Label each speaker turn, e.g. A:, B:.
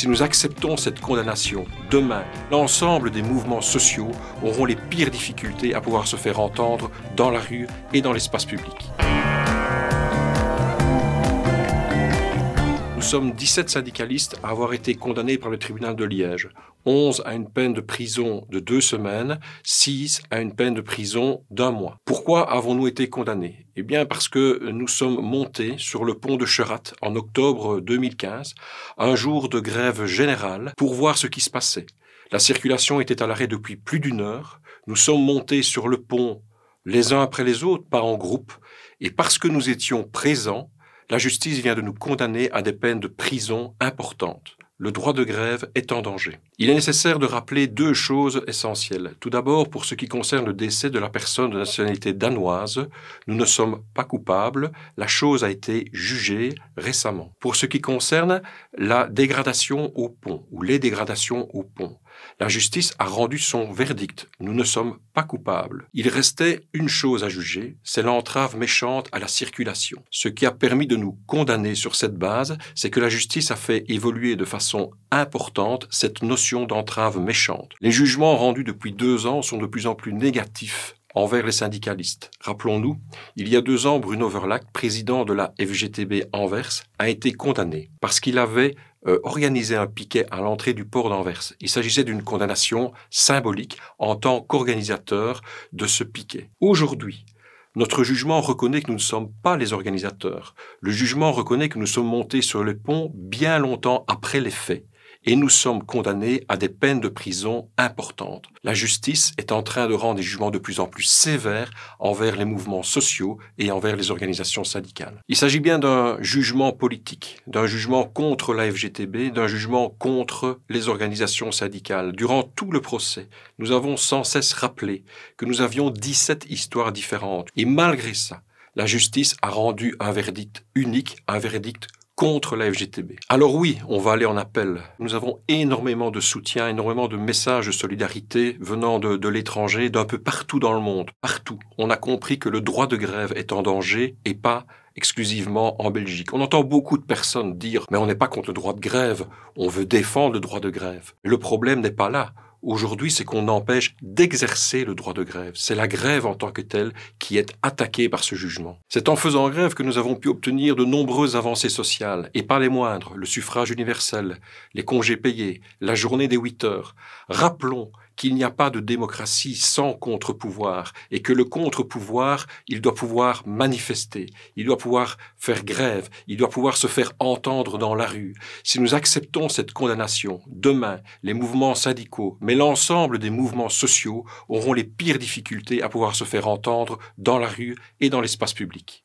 A: Si nous acceptons cette condamnation, demain, l'ensemble des mouvements sociaux auront les pires difficultés à pouvoir se faire entendre dans la rue et dans l'espace public. Nous sommes 17 syndicalistes à avoir été condamnés par le tribunal de Liège. 11 à une peine de prison de 2 semaines, 6 à une peine de prison d'1 mois. Pourquoi avons-nous été condamnés? Eh bien parce que nous sommes montés sur le pont de Cherat en octobre 2015, un jour de grève générale, pour voir ce qui se passait. La circulation était à l'arrêt depuis plus d'1 heure. Nous sommes montés sur le pont les uns après les autres, pas en groupe, et parce que nous étions présents, la justice vient de nous condamner à des peines de prison importantes. Le droit de grève est en danger. Il est nécessaire de rappeler 2 choses essentielles. Tout d'abord, pour ce qui concerne le décès de la personne de nationalité danoise, nous ne sommes pas coupables. La chose a été jugée récemment. Pour ce qui concerne la dégradation au pont, ou les dégradations au pont, la justice a rendu son verdict. Nous ne sommes pas coupables. Il restait une chose à juger, c'est l'entrave méchante à la circulation. Ce qui a permis de nous condamner sur cette base, c'est que la justice a fait évoluer de façon importante cette notion d'entrave méchante. Les jugements rendus depuis 2 ans sont de plus en plus négatifs envers les syndicalistes. Rappelons-nous, il y a 2 ans, Bruno Verlaque, président de la FGTB Anvers, a été condamné parce qu'il avait organisé un piquet à l'entrée du port d'Anvers. Il s'agissait d'une condamnation symbolique en tant qu'organisateur de ce piquet. Aujourd'hui, notre jugement reconnaît que nous ne sommes pas les organisateurs. Le jugement reconnaît que nous sommes montés sur le pont bien longtemps après les faits. Et nous sommes condamnés à des peines de prison importantes. La justice est en train de rendre des jugements de plus en plus sévères envers les mouvements sociaux et envers les organisations syndicales. Il s'agit bien d'un jugement politique, d'un jugement contre la FGTB, d'un jugement contre les organisations syndicales. Durant tout le procès, nous avons sans cesse rappelé que nous avions 17 histoires différentes. Et malgré ça, la justice a rendu un verdict unique, un verdict contre la FGTB. Alors oui, on va aller en appel. Nous avons énormément de soutien, énormément de messages de solidarité venant de l'étranger, d'un peu partout dans le monde. Partout. On a compris que le droit de grève est en danger et pas exclusivement en Belgique. On entend beaucoup de personnes dire « mais on n'est pas contre le droit de grève, on veut défendre le droit de grève ». Le problème n'est pas là. Aujourd'hui, c'est qu'on empêche d'exercer le droit de grève. C'est la grève en tant que telle qui est attaquée par ce jugement. C'est en faisant grève que nous avons pu obtenir de nombreuses avancées sociales, et pas les moindres, le suffrage universel, les congés payés, la journée des 8 heures. Rappelons qu'il n'y a pas de démocratie sans contre-pouvoir et que le contre-pouvoir, il doit pouvoir manifester, il doit pouvoir faire grève, il doit pouvoir se faire entendre dans la rue. Si nous acceptons cette condamnation, demain, les mouvements syndicaux, mais l'ensemble des mouvements sociaux auront les pires difficultés à pouvoir se faire entendre dans la rue et dans l'espace public.